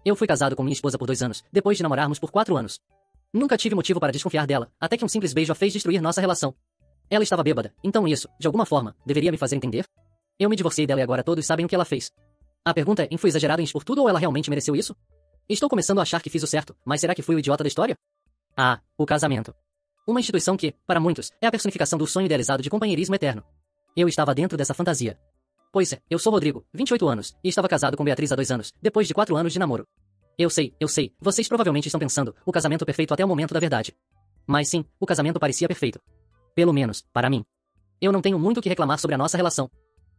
Eu fui casado com minha esposa por 2 anos, depois de namorarmos por 4 anos. Nunca tive motivo para desconfiar dela, até que um simples beijo a fez destruir nossa relação. Ela estava bêbada, então isso, de alguma forma, deveria me fazer entender? Eu me divorciei dela e agora todos sabem o que ela fez. A pergunta é, fui exagerado em expor tudo ou ela realmente mereceu isso? Estou começando a achar que fiz o certo, mas será que fui o idiota da história? Ah, o casamento. Uma instituição que, para muitos, é a personificação do sonho idealizado de companheirismo eterno. Eu estava dentro dessa fantasia. Pois é, eu sou Rodrigo, 28 anos, e estava casado com Beatriz há 2 anos, depois de 4 anos de namoro. Eu sei, vocês provavelmente estão pensando, o casamento perfeito até o momento da verdade. Mas sim, o casamento parecia perfeito. Pelo menos, para mim. Eu não tenho muito o que reclamar sobre a nossa relação.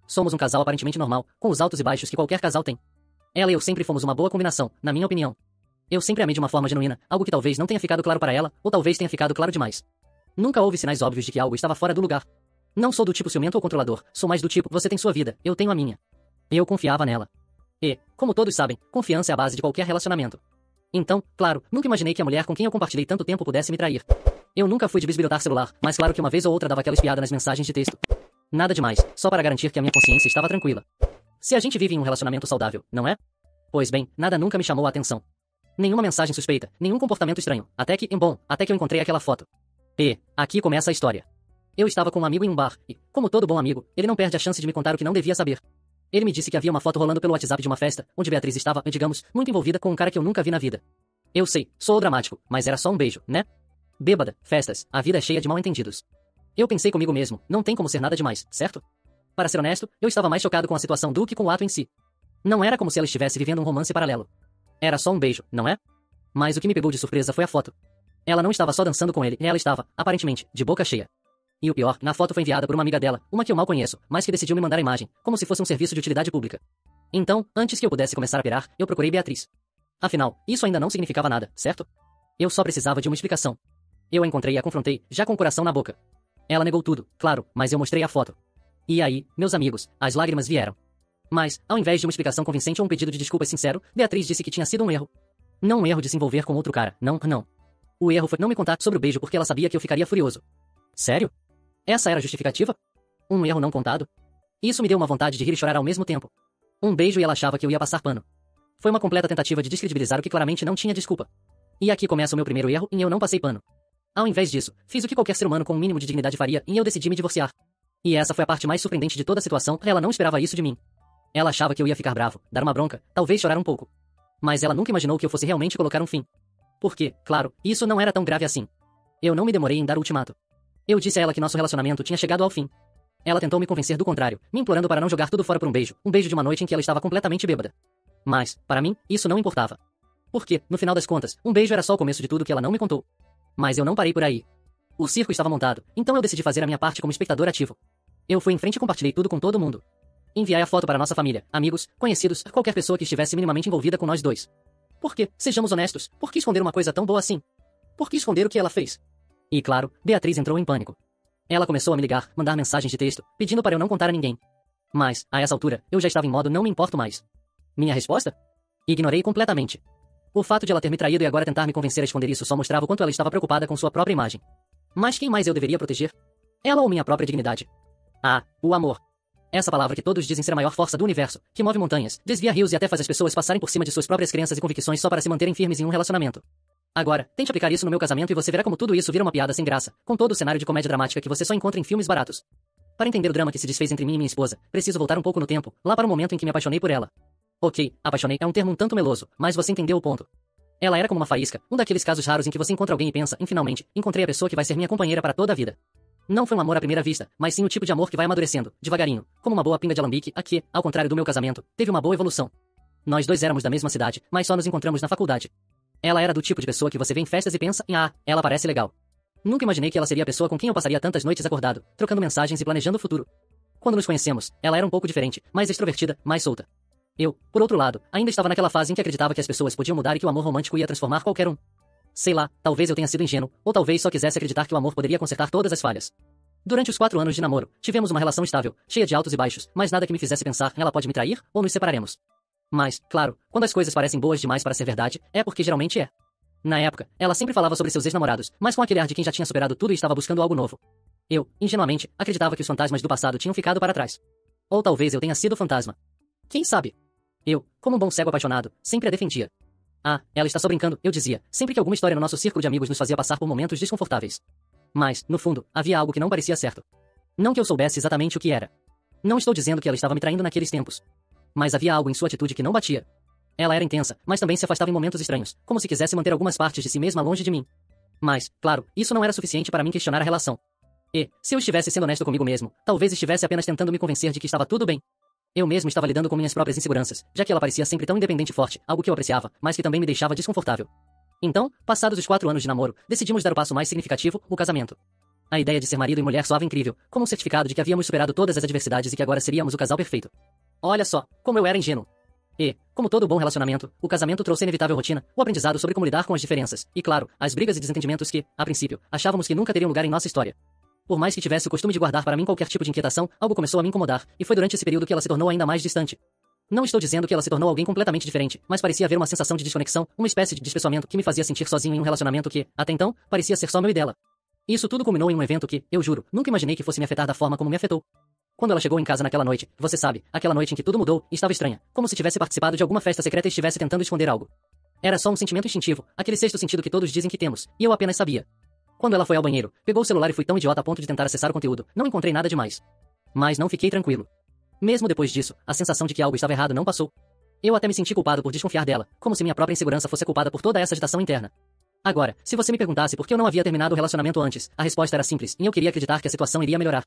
Somos um casal aparentemente normal, com os altos e baixos que qualquer casal tem. Ela e eu sempre fomos uma boa combinação, na minha opinião. Eu sempre amei de uma forma genuína, algo que talvez não tenha ficado claro para ela, ou talvez tenha ficado claro demais. Nunca houve sinais óbvios de que algo estava fora do lugar. Não sou do tipo ciumento ou controlador, sou mais do tipo, você tem sua vida, eu tenho a minha. Eu confiava nela. E, como todos sabem, confiança é a base de qualquer relacionamento. Então, claro, nunca imaginei que a mulher com quem eu compartilhei tanto tempo pudesse me trair. Eu nunca fui de bisbilhotar celular, mas claro que uma vez ou outra dava aquela espiada nas mensagens de texto. Nada demais, só para garantir que a minha consciência estava tranquila. Se a gente vive em um relacionamento saudável, não é? Pois bem, nada nunca me chamou a atenção. Nenhuma mensagem suspeita, nenhum comportamento estranho, até que eu encontrei aquela foto. E, aqui começa a história. Eu estava com um amigo em um bar, e, como todo bom amigo, ele não perde a chance de me contar o que não devia saber. Ele me disse que havia uma foto rolando pelo WhatsApp de uma festa, onde Beatriz estava, digamos, muito envolvida com um cara que eu nunca vi na vida. Eu sei, sou dramático, mas era só um beijo, né? Bêbada, festas, a vida é cheia de mal-entendidos. Eu pensei comigo mesmo, não tem como ser nada demais, certo? Para ser honesto, eu estava mais chocado com a situação do que com o ato em si. Não era como se ela estivesse vivendo um romance paralelo. Era só um beijo, não é? Mas o que me pegou de surpresa foi a foto. Ela não estava só dançando com ele, ela estava, aparentemente, de boca cheia. E o pior, na foto foi enviada por uma amiga dela, uma que eu mal conheço, mas que decidiu me mandar a imagem, como se fosse um serviço de utilidade pública. Então, antes que eu pudesse começar a pirar, eu procurei Beatriz. Afinal, isso ainda não significava nada, certo? Eu só precisava de uma explicação. Eu a encontrei e a confrontei, já com o coração na boca. Ela negou tudo, claro, mas eu mostrei a foto. E aí, meus amigos, as lágrimas vieram. Mas, ao invés de uma explicação convincente ou um pedido de desculpas sincero, Beatriz disse que tinha sido um erro. Não um erro de se envolver com outro cara, não. O erro foi não me contar sobre o beijo porque ela sabia que eu ficaria furioso. Sério? Essa era a justificativa? Um erro não contado? Isso me deu uma vontade de rir e chorar ao mesmo tempo. Um beijo e ela achava que eu ia passar pano. Foi uma completa tentativa de descredibilizar o que claramente não tinha desculpa. E aqui começa o meu primeiro erro e eu não passei pano. Ao invés disso, fiz o que qualquer ser humano com um mínimo de dignidade faria e eu decidi me divorciar. E essa foi a parte mais surpreendente de toda a situação, ela não esperava isso de mim. Ela achava que eu ia ficar bravo, dar uma bronca, talvez chorar um pouco. Mas ela nunca imaginou que eu fosse realmente colocar um fim. Porque, claro, isso não era tão grave assim. Eu não me demorei em dar o ultimato. Eu disse a ela que nosso relacionamento tinha chegado ao fim. Ela tentou me convencer do contrário, me implorando para não jogar tudo fora por um beijo de uma noite em que ela estava completamente bêbada. Mas, para mim, isso não importava. Porque, no final das contas, um beijo era só o começo de tudo que ela não me contou. Mas eu não parei por aí. O circo estava montado, então eu decidi fazer a minha parte como espectador ativo. Eu fui em frente e compartilhei tudo com todo mundo. Enviei a foto para nossa família, amigos, conhecidos, qualquer pessoa que estivesse minimamente envolvida com nós dois. Por quê? Sejamos honestos, por que esconder uma coisa tão boa assim? Por que esconder o que ela fez? E claro, Beatriz entrou em pânico. Ela começou a me ligar, mandar mensagens de texto, pedindo para eu não contar a ninguém. Mas, a essa altura, eu já estava em modo não me importo mais. Minha resposta? Ignorei completamente. O fato de ela ter me traído e agora tentar me convencer a esconder isso só mostrava o quanto ela estava preocupada com sua própria imagem. Mas quem mais eu deveria proteger? Ela ou minha própria dignidade? Ah, o amor. Essa palavra que todos dizem ser a maior força do universo, que move montanhas, desvia rios e até faz as pessoas passarem por cima de suas próprias crenças e convicções só para se manterem firmes em um relacionamento. Agora, tente aplicar isso no meu casamento e você verá como tudo isso vira uma piada sem graça, com todo o cenário de comédia dramática que você só encontra em filmes baratos. Para entender o drama que se desfez entre mim e minha esposa, preciso voltar um pouco no tempo, lá para o momento em que me apaixonei por ela. Ok, apaixonei é um termo um tanto meloso, mas você entendeu o ponto. Ela era como uma faísca, um daqueles casos raros em que você encontra alguém e pensa, finalmente, encontrei a pessoa que vai ser minha companheira para toda a vida. Não foi um amor à primeira vista, mas sim o tipo de amor que vai amadurecendo, devagarinho, como uma boa pinga de alambique, a que, ao contrário do meu casamento, teve uma boa evolução. Nós dois éramos da mesma cidade, mas só nos encontramos na faculdade. Ela era do tipo de pessoa que você vê em festas e pensa, ela parece legal. Nunca imaginei que ela seria a pessoa com quem eu passaria tantas noites acordado, trocando mensagens e planejando o futuro. Quando nos conhecemos, ela era um pouco diferente, mais extrovertida, mais solta. Eu, por outro lado, ainda estava naquela fase em que acreditava que as pessoas podiam mudar e que o amor romântico ia transformar qualquer um. Sei lá, talvez eu tenha sido ingênuo, ou talvez só quisesse acreditar que o amor poderia consertar todas as falhas. Durante os 4 anos de namoro, tivemos uma relação estável, cheia de altos e baixos, mas nada que me fizesse pensar, ela pode me trair, ou nos separaremos. Mas, claro, quando as coisas parecem boas demais para ser verdade, é porque geralmente é. Na época, ela sempre falava sobre seus ex-namorados, mas com aquele ar de quem já tinha superado tudo e estava buscando algo novo. Eu, ingenuamente, acreditava que os fantasmas do passado tinham ficado para trás. Ou talvez eu tenha sido o fantasma. Quem sabe? Eu, como um bom cego apaixonado, sempre a defendia. Ah, ela está só brincando, eu dizia, sempre que alguma história no nosso círculo de amigos nos fazia passar por momentos desconfortáveis. Mas, no fundo, havia algo que não parecia certo. Não que eu soubesse exatamente o que era. Não estou dizendo que ela estava me traindo naqueles tempos. Mas havia algo em sua atitude que não batia. Ela era intensa, mas também se afastava em momentos estranhos, como se quisesse manter algumas partes de si mesma longe de mim. Mas, claro, isso não era suficiente para mim questionar a relação. E, se eu estivesse sendo honesto comigo mesmo, talvez estivesse apenas tentando me convencer de que estava tudo bem. Eu mesmo estava lidando com minhas próprias inseguranças, já que ela parecia sempre tão independente e forte, algo que eu apreciava, mas que também me deixava desconfortável. Então, passados os 4 anos de namoro, decidimos dar o passo mais significativo, o casamento. A ideia de ser marido e mulher soava incrível, como um certificado de que havíamos superado todas as adversidades e que agora seríamos o casal perfeito. Olha só, como eu era ingênuo. E, como todo bom relacionamento, o casamento trouxe a inevitável rotina, o aprendizado sobre como lidar com as diferenças, e claro, as brigas e desentendimentos que, a princípio, achávamos que nunca teriam lugar em nossa história. Por mais que tivesse o costume de guardar para mim qualquer tipo de inquietação, algo começou a me incomodar, e foi durante esse período que ela se tornou ainda mais distante. Não estou dizendo que ela se tornou alguém completamente diferente, mas parecia haver uma sensação de desconexão, uma espécie de despessoamento que me fazia sentir sozinho em um relacionamento que, até então, parecia ser só meu e dela. Isso tudo culminou em um evento que, eu juro, nunca imaginei que fosse me afetar da forma como me afetou. Quando ela chegou em casa naquela noite, você sabe, aquela noite em que tudo mudou, estava estranha, como se tivesse participado de alguma festa secreta e estivesse tentando esconder algo. Era só um sentimento instintivo, aquele sexto sentido que todos dizem que temos, e eu apenas sabia. Quando ela foi ao banheiro, pegou o celular e fui tão idiota a ponto de tentar acessar o conteúdo, não encontrei nada demais. Mas não fiquei tranquilo. Mesmo depois disso, a sensação de que algo estava errado não passou. Eu até me senti culpado por desconfiar dela, como se minha própria insegurança fosse culpada por toda essa agitação interna. Agora, se você me perguntasse por que eu não havia terminado o relacionamento antes, a resposta era simples, e eu queria acreditar que a situação iria melhorar.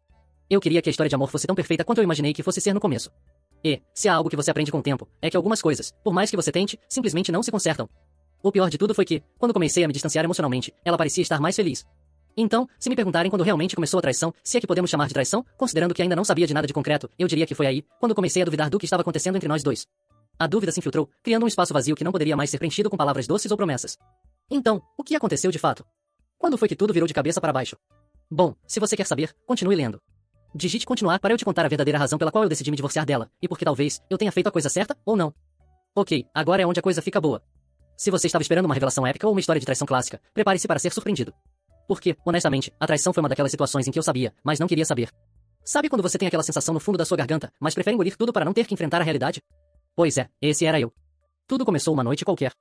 Eu queria que a história de amor fosse tão perfeita quanto eu imaginei que fosse ser no começo. E, se há algo que você aprende com o tempo, é que algumas coisas, por mais que você tente, simplesmente não se consertam. O pior de tudo foi que, quando comecei a me distanciar emocionalmente, ela parecia estar mais feliz. Então, se me perguntarem quando realmente começou a traição, se é que podemos chamar de traição, considerando que ainda não sabia de nada de concreto, eu diria que foi aí, quando comecei a duvidar do que estava acontecendo entre nós dois. A dúvida se infiltrou, criando um espaço vazio que não poderia mais ser preenchido com palavras doces ou promessas. Então, o que aconteceu de fato? Quando foi que tudo virou de cabeça para baixo? Bom, se você quer saber, continue lendo. Digite continuar para eu te contar a verdadeira razão pela qual eu decidi me divorciar dela, e porque talvez eu tenha feito a coisa certa, ou não. Ok, agora é onde a coisa fica boa. Se você estava esperando uma revelação épica ou uma história de traição clássica, prepare-se para ser surpreendido. Porque, honestamente, a traição foi uma daquelas situações em que eu sabia, mas não queria saber. Sabe quando você tem aquela sensação no fundo da sua garganta, mas prefere engolir tudo para não ter que enfrentar a realidade? Pois é, esse era eu. Tudo começou uma noite qualquer.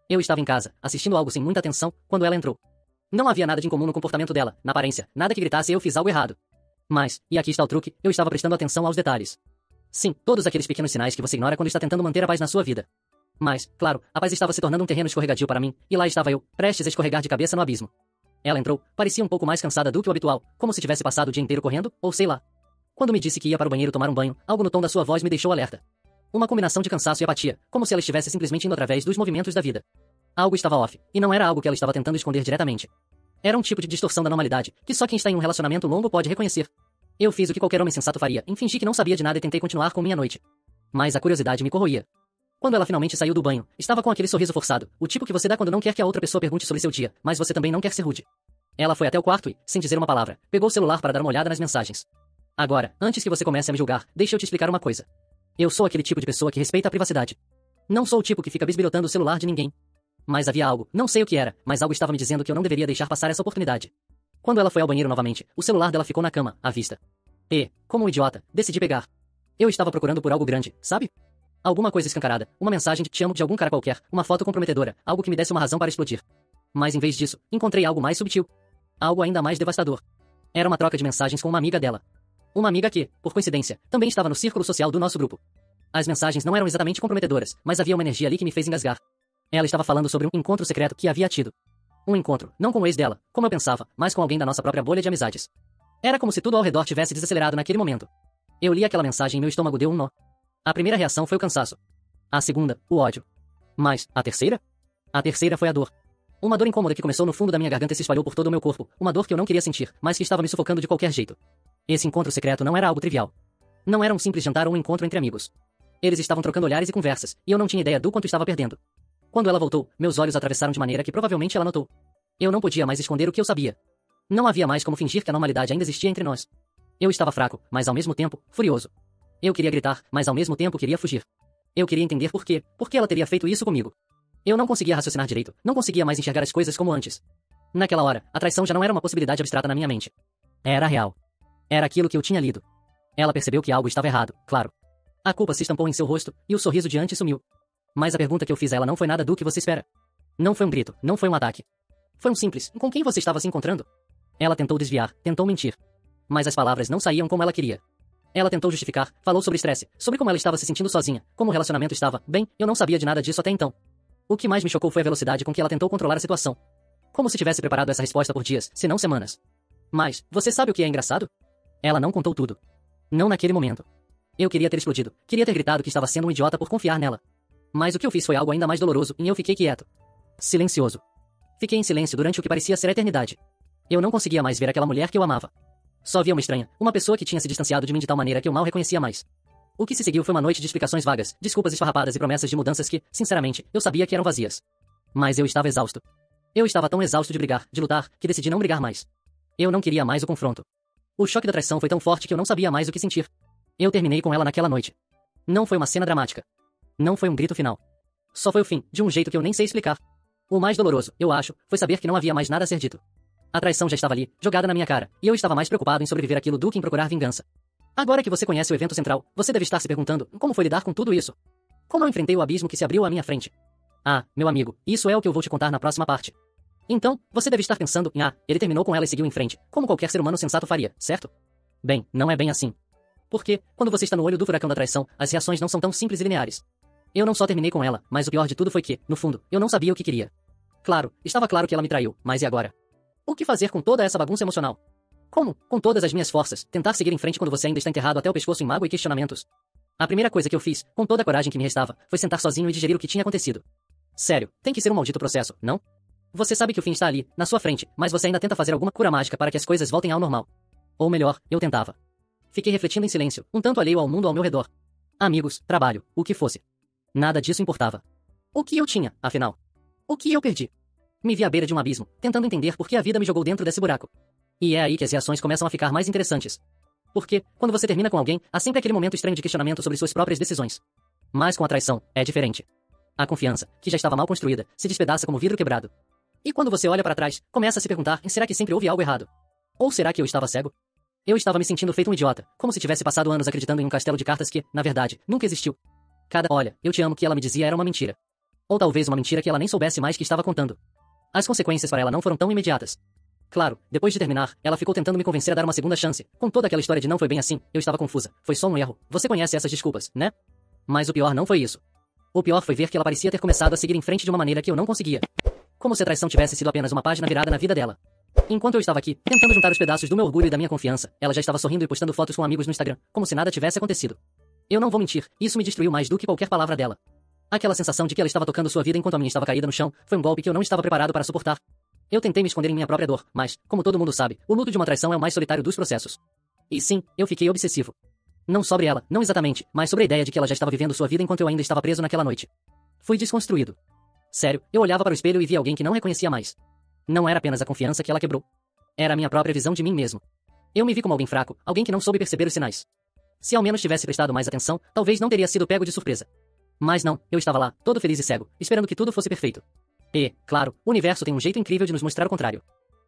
Eu estava em casa, assistindo algo sem muita atenção, quando ela entrou. Não havia nada de incomum no comportamento dela, na aparência, nada que gritasse eu fiz algo errado. Mas, e aqui está o truque, eu estava prestando atenção aos detalhes. Sim, todos aqueles pequenos sinais que você ignora quando está tentando manter a paz na sua vida. Mas, claro, a paz estava se tornando um terreno escorregadio para mim, e lá estava eu, prestes a escorregar de cabeça no abismo. Ela entrou, parecia um pouco mais cansada do que o habitual, como se tivesse passado o dia inteiro correndo, ou sei lá. Quando me disse que ia para o banheiro tomar um banho, algo no tom da sua voz me deixou alerta. Uma combinação de cansaço e apatia, como se ela estivesse simplesmente indo através dos movimentos da vida. Algo estava off, e não era algo que ela estava tentando esconder diretamente. Era um tipo de distorção da normalidade, que só quem está em um relacionamento longo pode reconhecer. Eu fiz o que qualquer homem sensato faria, em fingir que não sabia de nada e tentei continuar com minha noite. Mas a curiosidade me corroía. Quando ela finalmente saiu do banho, estava com aquele sorriso forçado, o tipo que você dá quando não quer que a outra pessoa pergunte sobre seu dia, mas você também não quer ser rude. Ela foi até o quarto e, sem dizer uma palavra, pegou o celular para dar uma olhada nas mensagens. Agora, antes que você comece a me julgar, deixa eu te explicar uma coisa. Eu sou aquele tipo de pessoa que respeita a privacidade. Não sou o tipo que fica bisbilhotando o celular de ninguém. Mas havia algo, não sei o que era, mas algo estava me dizendo que eu não deveria deixar passar essa oportunidade. Quando ela foi ao banheiro novamente, o celular dela ficou na cama, à vista. E, como um idiota, decidi pegar. Eu estava procurando por algo grande, sabe? Alguma coisa escancarada, uma mensagem de te amo de algum cara qualquer, uma foto comprometedora, algo que me desse uma razão para explodir. Mas em vez disso, encontrei algo mais subtil. Algo ainda mais devastador. Era uma troca de mensagens com uma amiga dela. Uma amiga que, por coincidência, também estava no círculo social do nosso grupo. As mensagens não eram exatamente comprometedoras, mas havia uma energia ali que me fez engasgar. Ela estava falando sobre um encontro secreto que havia tido. Um encontro, não com o ex dela, como eu pensava, mas com alguém da nossa própria bolha de amizades. Era como se tudo ao redor tivesse desacelerado naquele momento. Eu li aquela mensagem e meu estômago deu um nó. A primeira reação foi o cansaço. A segunda, o ódio. Mas, a terceira? A terceira foi a dor. Uma dor incômoda que começou no fundo da minha garganta e se espalhou por todo o meu corpo, uma dor que eu não queria sentir, mas que estava me sufocando de qualquer jeito. Esse encontro secreto não era algo trivial. Não era um simples jantar ou um encontro entre amigos. Eles estavam trocando olhares e conversas, e eu não tinha ideia do quanto estava perdendo. Quando ela voltou, meus olhos atravessaram de maneira que provavelmente ela notou. Eu não podia mais esconder o que eu sabia. Não havia mais como fingir que a normalidade ainda existia entre nós. Eu estava fraco, mas ao mesmo tempo, furioso. Eu queria gritar, mas ao mesmo tempo queria fugir. Eu queria entender por quê ela teria feito isso comigo. Eu não conseguia raciocinar direito, não conseguia mais enxergar as coisas como antes. Naquela hora, a traição já não era uma possibilidade abstrata na minha mente. Era real. Era aquilo que eu tinha lido. Ela percebeu que algo estava errado, claro. A culpa se estampou em seu rosto, e o sorriso de antes sumiu. Mas a pergunta que eu fiz a ela não foi nada do que você espera. Não foi um grito, não foi um ataque. Foi um simples, com quem você estava se encontrando? Ela tentou desviar, tentou mentir. Mas as palavras não saíam como ela queria. Ela tentou justificar, falou sobre estresse, sobre como ela estava se sentindo sozinha, como o relacionamento estava. Bem, eu não sabia de nada disso até então. O que mais me chocou foi a velocidade com que ela tentou controlar a situação. Como se tivesse preparado essa resposta por dias, se não semanas. Mas, você sabe o que é engraçado? Ela não contou tudo. Não naquele momento. Eu queria ter explodido, queria ter gritado que estava sendo um idiota por confiar nela. Mas o que eu fiz foi algo ainda mais doloroso e eu fiquei quieto. Silencioso. Fiquei em silêncio durante o que parecia ser a eternidade. Eu não conseguia mais ver aquela mulher que eu amava. Só via uma estranha, uma pessoa que tinha se distanciado de mim de tal maneira que eu mal reconhecia mais. O que se seguiu foi uma noite de explicações vagas, desculpas esfarrapadas e promessas de mudanças que, sinceramente, eu sabia que eram vazias. Mas eu estava exausto. Eu estava tão exausto de brigar, de lutar, que decidi não brigar mais. Eu não queria mais o confronto. O choque da traição foi tão forte que eu não sabia mais o que sentir. Eu terminei com ela naquela noite. Não foi uma cena dramática. Não foi um grito final. Só foi o fim, de um jeito que eu nem sei explicar. O mais doloroso, eu acho, foi saber que não havia mais nada a ser dito. A traição já estava ali, jogada na minha cara, e eu estava mais preocupado em sobreviver àquilo do que em procurar vingança. Agora que você conhece o evento central, você deve estar se perguntando como foi lidar com tudo isso. Como eu enfrentei o abismo que se abriu à minha frente. Ah, meu amigo, isso é o que eu vou te contar na próxima parte. Então, você deve estar pensando em ele terminou com ela e seguiu em frente, como qualquer ser humano sensato faria, certo? Bem, não é bem assim. Porque, quando você está no olho do furacão da traição, as reações não são tão simples e lineares. Eu não só terminei com ela, mas o pior de tudo foi que, no fundo, eu não sabia o que queria. Claro, estava claro que ela me traiu, mas e agora? O que fazer com toda essa bagunça emocional? Como, com todas as minhas forças, tentar seguir em frente quando você ainda está enterrado até o pescoço em mágoa e questionamentos? A primeira coisa que eu fiz, com toda a coragem que me restava, foi sentar sozinho e digerir o que tinha acontecido. Sério, tem que ser um maldito processo, não? Você sabe que o fim está ali, na sua frente, mas você ainda tenta fazer alguma cura mágica para que as coisas voltem ao normal. Ou melhor, eu tentava. Fiquei refletindo em silêncio, um tanto alheio ao mundo ao meu redor. Amigos, trabalho, o que fosse. Nada disso importava. O que eu tinha, afinal? O que eu perdi? Me vi à beira de um abismo, tentando entender por que a vida me jogou dentro desse buraco. E é aí que as reações começam a ficar mais interessantes. Porque, quando você termina com alguém, há sempre aquele momento estranho de questionamento sobre suas próprias decisões. Mas com a traição, é diferente. A confiança, que já estava mal construída, se despedaça como vidro quebrado. E quando você olha para trás, começa a se perguntar, será que sempre houve algo errado? Ou será que eu estava cego? Eu estava me sentindo feito um idiota, como se tivesse passado anos acreditando em um castelo de cartas que, na verdade, nunca existiu. Olha, eu te amo que ela me dizia era uma mentira. Ou talvez uma mentira que ela nem soubesse mais que estava contando. As consequências para ela não foram tão imediatas. Claro, depois de terminar, ela ficou tentando me convencer a dar uma segunda chance. Com toda aquela história de não foi bem assim, eu estava confusa. Foi só um erro. Você conhece essas desculpas, né? Mas o pior não foi isso. O pior foi ver que ela parecia ter começado a seguir em frente de uma maneira que eu não conseguia. Como se a traição tivesse sido apenas uma página virada na vida dela. Enquanto eu estava aqui, tentando juntar os pedaços do meu orgulho e da minha confiança, ela já estava sorrindo e postando fotos com amigos no Instagram, como se nada tivesse acontecido. Eu não vou mentir, isso me destruiu mais do que qualquer palavra dela. Aquela sensação de que ela estava tocando sua vida enquanto a minha estava caída no chão, foi um golpe que eu não estava preparado para suportar. Eu tentei me esconder em minha própria dor, mas, como todo mundo sabe, o luto de uma traição é o mais solitário dos processos. E sim, eu fiquei obsessivo. Não sobre ela, não exatamente, mas sobre a ideia de que ela já estava vivendo sua vida enquanto eu ainda estava preso naquela noite. Fui desconstruído. Sério, eu olhava para o espelho e via alguém que não reconhecia mais. Não era apenas a confiança que ela quebrou. Era a minha própria visão de mim mesmo. Eu me vi como alguém fraco, alguém que não soube perceber os sinais. Se ao menos tivesse prestado mais atenção, talvez não teria sido pego de surpresa. Mas não, eu estava lá, todo feliz e cego, esperando que tudo fosse perfeito. E, claro, o universo tem um jeito incrível de nos mostrar o contrário.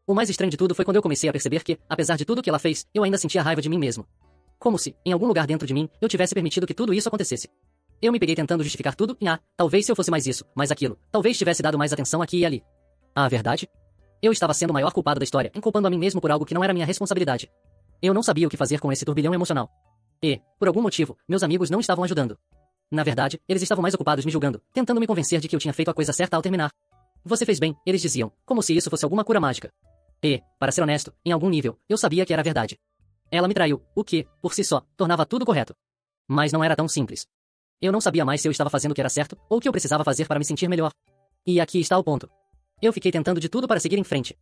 O mais estranho de tudo foi quando eu comecei a perceber que, apesar de tudo que ela fez, eu ainda sentia raiva de mim mesmo. Como se, em algum lugar dentro de mim, eu tivesse permitido que tudo isso acontecesse. Eu me peguei tentando justificar tudo em talvez se eu fosse mais isso, mais aquilo, talvez tivesse dado mais atenção aqui e ali. A verdade? Eu estava sendo o maior culpado da história, culpando a mim mesmo por algo que não era minha responsabilidade. Eu não sabia o que fazer com esse turbilhão emocional. E, por algum motivo, meus amigos não estavam ajudando. Na verdade, eles estavam mais ocupados me julgando, tentando me convencer de que eu tinha feito a coisa certa ao terminar. Você fez bem, eles diziam, como se isso fosse alguma cura mágica. E, para ser honesto, em algum nível, eu sabia que era verdade. Ela me traiu, o que, por si só, tornava tudo correto. Mas não era tão simples. Eu não sabia mais se eu estava fazendo o que era certo, ou o que eu precisava fazer para me sentir melhor. E aqui está o ponto. Eu fiquei tentando de tudo para seguir em frente.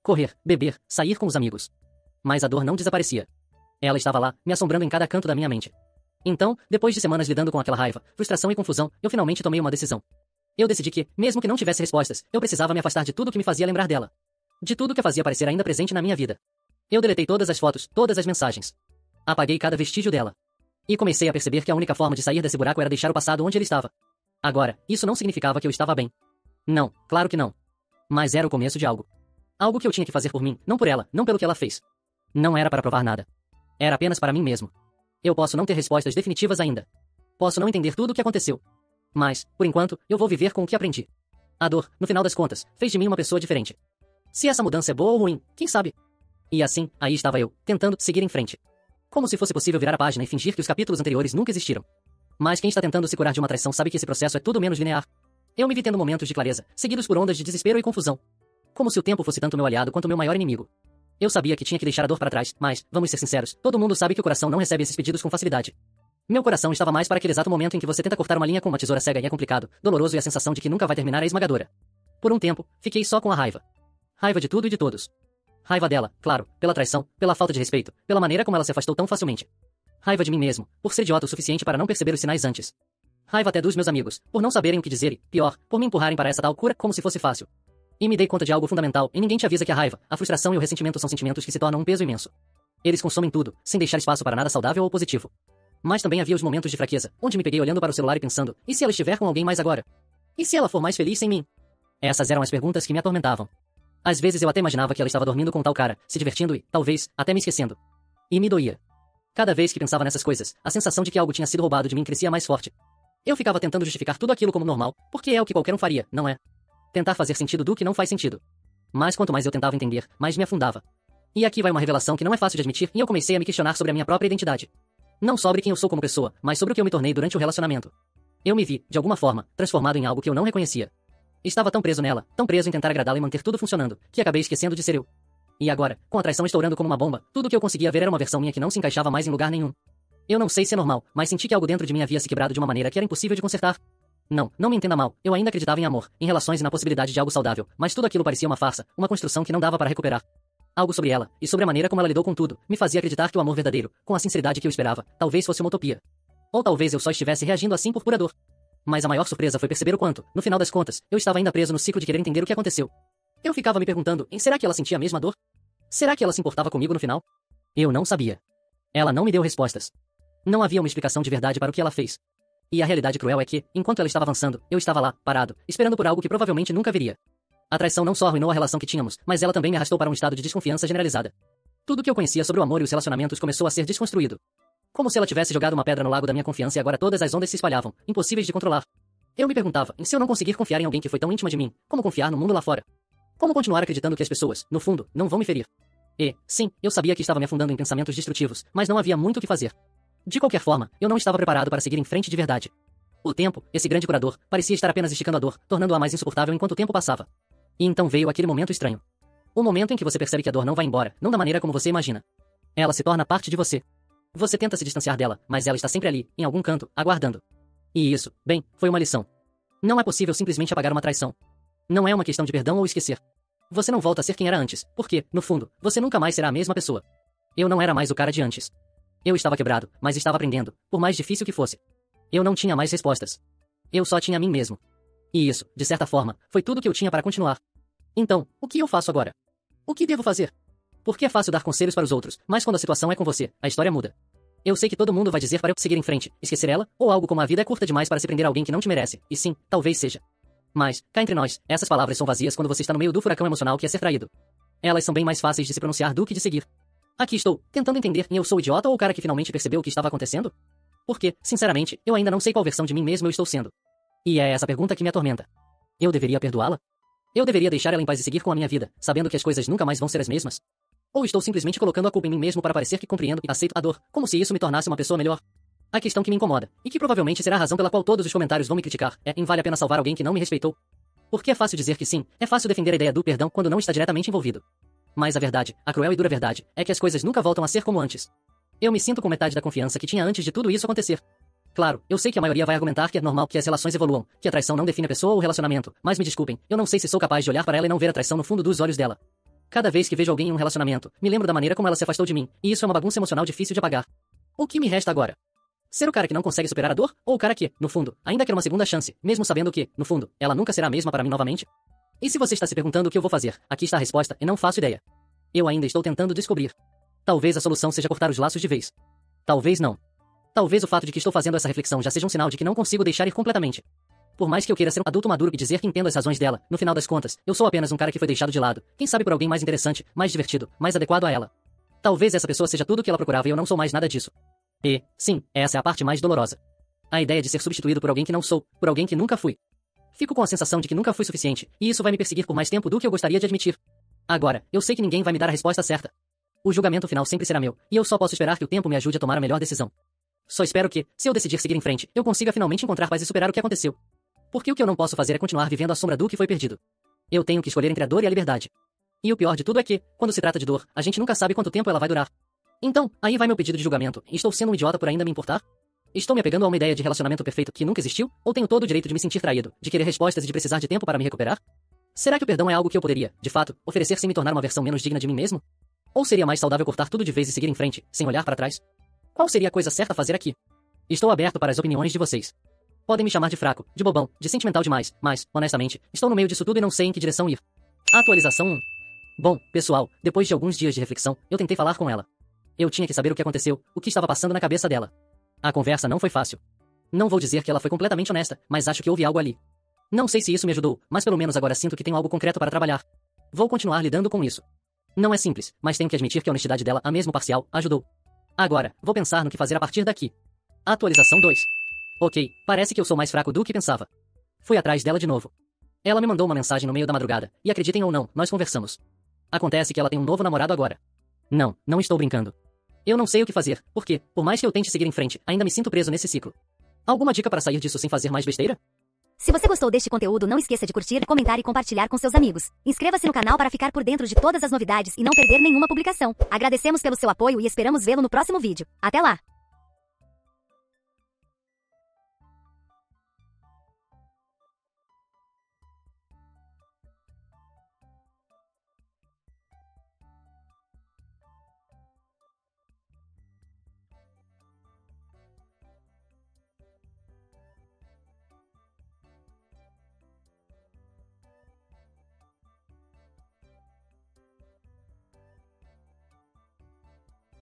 Correr, beber, sair com os amigos. Mas a dor não desaparecia. Ela estava lá, me assombrando em cada canto da minha mente. Então, depois de semanas lidando com aquela raiva, frustração e confusão, eu finalmente tomei uma decisão. Eu decidi que, mesmo que não tivesse respostas, eu precisava me afastar de tudo que me fazia lembrar dela. De tudo que a fazia parecer ainda presente na minha vida. Eu deletei todas as fotos, todas as mensagens. Apaguei cada vestígio dela. E comecei a perceber que a única forma de sair desse buraco era deixar o passado onde ele estava. Agora, isso não significava que eu estava bem. Não, claro que não. Mas era o começo de algo. Algo que eu tinha que fazer por mim, não por ela, não pelo que ela fez. Não era para provar nada. Era apenas para mim mesmo. Eu posso não ter respostas definitivas ainda. Posso não entender tudo o que aconteceu. Mas, por enquanto, eu vou viver com o que aprendi. A dor, no final das contas, fez de mim uma pessoa diferente. Se essa mudança é boa ou ruim, quem sabe? E assim, aí estava eu, tentando seguir em frente. Como se fosse possível virar a página e fingir que os capítulos anteriores nunca existiram. Mas quem está tentando se curar de uma traição sabe que esse processo é tudo menos linear. Eu me vi tendo momentos de clareza, seguidos por ondas de desespero e confusão. Como se o tempo fosse tanto meu aliado quanto meu maior inimigo. Eu sabia que tinha que deixar a dor para trás, mas, vamos ser sinceros, todo mundo sabe que o coração não recebe esses pedidos com facilidade. Meu coração estava mais para aquele exato momento em que você tenta cortar uma linha com uma tesoura cega e é complicado, doloroso e a sensação de que nunca vai terminar é esmagadora. Por um tempo, fiquei só com a raiva. Raiva de tudo e de todos. Raiva dela, claro, pela traição, pela falta de respeito, pela maneira como ela se afastou tão facilmente. Raiva de mim mesmo, por ser idiota o suficiente para não perceber os sinais antes. Raiva até dos meus amigos, por não saberem o que dizer e, pior, por me empurrarem para essa tal cura como se fosse fácil. E me dei conta de algo fundamental, e ninguém te avisa que a raiva, a frustração e o ressentimento são sentimentos que se tornam um peso imenso. Eles consomem tudo, sem deixar espaço para nada saudável ou positivo. Mas também havia os momentos de fraqueza, onde me peguei olhando para o celular e pensando, e se ela estiver com alguém mais agora? E se ela for mais feliz sem mim? Essas eram as perguntas que me atormentavam. Às vezes eu até imaginava que ela estava dormindo com tal cara, se divertindo e, talvez, até me esquecendo. E me doía. Cada vez que pensava nessas coisas, a sensação de que algo tinha sido roubado de mim crescia mais forte. Eu ficava tentando justificar tudo aquilo como normal, porque é o que qualquer um faria, não é? Tentar fazer sentido do que não faz sentido. Mas quanto mais eu tentava entender, mais me afundava. E aqui vai uma revelação que não é fácil de admitir, e eu comecei a me questionar sobre a minha própria identidade. Não sobre quem eu sou como pessoa, mas sobre o que eu me tornei durante o relacionamento. Eu me vi, de alguma forma, transformado em algo que eu não reconhecia. Estava tão preso nela, tão preso em tentar agradá-la e manter tudo funcionando, que acabei esquecendo de ser eu. E agora, com a traição estourando como uma bomba, tudo o que eu conseguia ver era uma versão minha que não se encaixava mais em lugar nenhum. Eu não sei se é normal, mas senti que algo dentro de mim havia se quebrado de uma maneira que era impossível de consertar. Não me entenda mal, eu ainda acreditava em amor, em relações e na possibilidade de algo saudável, mas tudo aquilo parecia uma farsa, uma construção que não dava para recuperar. Algo sobre ela, e sobre a maneira como ela lidou com tudo, me fazia acreditar que o amor verdadeiro, com a sinceridade que eu esperava, talvez fosse uma utopia. Ou talvez eu só estivesse reagindo assim por pura dor. Mas a maior surpresa foi perceber o quanto, no final das contas, eu estava ainda preso no ciclo de querer entender o que aconteceu. Eu ficava me perguntando, será que ela sentia a mesma dor? Será que ela se importava comigo no final? Eu não sabia. Ela não me deu respostas. Não havia uma explicação de verdade para o que ela fez. E a realidade cruel é que, enquanto ela estava avançando, eu estava lá, parado, esperando por algo que provavelmente nunca viria. A traição não só arruinou a relação que tínhamos, mas ela também me arrastou para um estado de desconfiança generalizada. Tudo que eu conhecia sobre o amor e os relacionamentos começou a ser desconstruído. Como se ela tivesse jogado uma pedra no lago da minha confiança e agora todas as ondas se espalhavam, impossíveis de controlar. Eu me perguntava, se eu não conseguir confiar em alguém que foi tão íntima de mim, como confiar no mundo lá fora? Como continuar acreditando que as pessoas, no fundo, não vão me ferir? E, sim, eu sabia que estava me afundando em pensamentos destrutivos, mas não havia muito o que fazer. De qualquer forma, eu não estava preparado para seguir em frente de verdade. O tempo, esse grande curador, parecia estar apenas esticando a dor, tornando-a mais insuportável enquanto o tempo passava. E então veio aquele momento estranho. O momento em que você percebe que a dor não vai embora, não da maneira como você imagina. Ela se torna parte de você. Você tenta se distanciar dela, mas ela está sempre ali, em algum canto, aguardando. E isso, bem, foi uma lição. Não é possível simplesmente apagar uma traição. Não é uma questão de perdão ou esquecer. Você não volta a ser quem era antes, porque, no fundo, você nunca mais será a mesma pessoa. Eu não era mais o cara de antes. Eu estava quebrado, mas estava aprendendo, por mais difícil que fosse. Eu não tinha mais respostas. Eu só tinha a mim mesmo. E isso, de certa forma, foi tudo que eu tinha para continuar. Então, o que eu faço agora? O que devo fazer? Porque é fácil dar conselhos para os outros, mas quando a situação é com você, a história muda. Eu sei que todo mundo vai dizer para eu seguir em frente, esquecer ela, ou algo como a vida é curta demais para se prender a alguém que não te merece, e sim, talvez seja. Mas, cá entre nós, essas palavras são vazias quando você está no meio do furacão emocional que é ser traído. Elas são bem mais fáceis de se pronunciar do que de seguir. Aqui estou, tentando entender em eu sou o idiota ou o cara que finalmente percebeu o que estava acontecendo? Porque, sinceramente, eu ainda não sei qual versão de mim mesmo eu estou sendo. E é essa pergunta que me atormenta. Eu deveria perdoá-la? Eu deveria deixar ela em paz e seguir com a minha vida, sabendo que as coisas nunca mais vão ser as mesmas? Ou estou simplesmente colocando a culpa em mim mesmo para parecer que compreendo e aceito a dor, como se isso me tornasse uma pessoa melhor? A questão que me incomoda, e que provavelmente será a razão pela qual todos os comentários vão me criticar, é em vale a pena salvar alguém que não me respeitou? Porque é fácil dizer que sim, é fácil defender a ideia do perdão quando não está diretamente envolvido. Mas a verdade, a cruel e dura verdade, é que as coisas nunca voltam a ser como antes. Eu me sinto com metade da confiança que tinha antes de tudo isso acontecer. Claro, eu sei que a maioria vai argumentar que é normal que as relações evoluam, que a traição não define a pessoa ou o relacionamento, mas me desculpem, eu não sei se sou capaz de olhar para ela e não ver a traição no fundo dos olhos dela. Cada vez que vejo alguém em um relacionamento, me lembro da maneira como ela se afastou de mim, e isso é uma bagunça emocional difícil de apagar. O que me resta agora? Ser o cara que não consegue superar a dor, ou o cara que, no fundo, ainda quer uma segunda chance, mesmo sabendo que, no fundo, ela nunca será a mesma para mim novamente? E se você está se perguntando o que eu vou fazer, aqui está a resposta, e não faço ideia. Eu ainda estou tentando descobrir. Talvez a solução seja cortar os laços de vez. Talvez não. Talvez o fato de que estou fazendo essa reflexão já seja um sinal de que não consigo deixar ir completamente. Por mais que eu queira ser um adulto maduro e dizer que entendo as razões dela, no final das contas, eu sou apenas um cara que foi deixado de lado, quem sabe por alguém mais interessante, mais divertido, mais adequado a ela. Talvez essa pessoa seja tudo o que ela procurava e eu não sou mais nada disso. E, sim, essa é a parte mais dolorosa. A ideia de ser substituído por alguém que não sou, por alguém que nunca fui. Fico com a sensação de que nunca fui suficiente, e isso vai me perseguir por mais tempo do que eu gostaria de admitir. Agora, eu sei que ninguém vai me dar a resposta certa. O julgamento final sempre será meu, e eu só posso esperar que o tempo me ajude a tomar a melhor decisão. Só espero que, se eu decidir seguir em frente, eu consiga finalmente encontrar paz e superar o que aconteceu. Porque o que eu não posso fazer é continuar vivendo à sombra do que foi perdido. Eu tenho que escolher entre a dor e a liberdade. E o pior de tudo é que, quando se trata de dor, a gente nunca sabe quanto tempo ela vai durar. Então, aí vai meu pedido de julgamento. Estou sendo um idiota por ainda me importar? Estou me apegando a uma ideia de relacionamento perfeito que nunca existiu? Ou tenho todo o direito de me sentir traído, de querer respostas e de precisar de tempo para me recuperar? Será que o perdão é algo que eu poderia, de fato, oferecer sem me tornar uma versão menos digna de mim mesmo? Ou seria mais saudável cortar tudo de vez e seguir em frente, sem olhar para trás? Qual seria a coisa certa a fazer aqui? Estou aberto para as opiniões de vocês. Podem me chamar de fraco, de bobão, de sentimental demais, mas, honestamente, estou no meio disso tudo e não sei em que direção ir. Atualização 1. Bom, pessoal, depois de alguns dias de reflexão, eu tentei falar com ela. Eu tinha que saber o que aconteceu, o que estava passando na cabeça dela. A conversa não foi fácil. Não vou dizer que ela foi completamente honesta, mas acho que houve algo ali. Não sei se isso me ajudou, mas pelo menos agora sinto que tenho algo concreto para trabalhar. Vou continuar lidando com isso. Não é simples, mas tenho que admitir que a honestidade dela, a mesmo parcial, ajudou. Agora, vou pensar no que fazer a partir daqui. Atualização 2. Ok, parece que eu sou mais fraco do que pensava. Fui atrás dela de novo. Ela me mandou uma mensagem no meio da madrugada, e acreditem ou não, nós conversamos. Acontece que ela tem um novo namorado agora. Não, não estou brincando. Eu não sei o que fazer, porque, por mais que eu tente seguir em frente, ainda me sinto preso nesse ciclo. Alguma dica para sair disso sem fazer mais besteira? Se você gostou deste conteúdo, não esqueça de curtir, comentar e compartilhar com seus amigos. Inscreva-se no canal para ficar por dentro de todas as novidades e não perder nenhuma publicação. Agradecemos pelo seu apoio e esperamos vê-lo no próximo vídeo. Até lá!